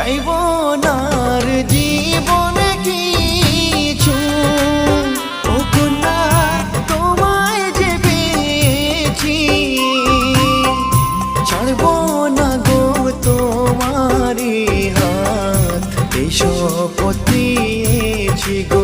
চাইব না আর জীবনে কিছু, ওগো না তোমায় যে পেয়েছি, ছাড়ব না গো তোমারই হাত, এই শপথ নিয়েছি গো।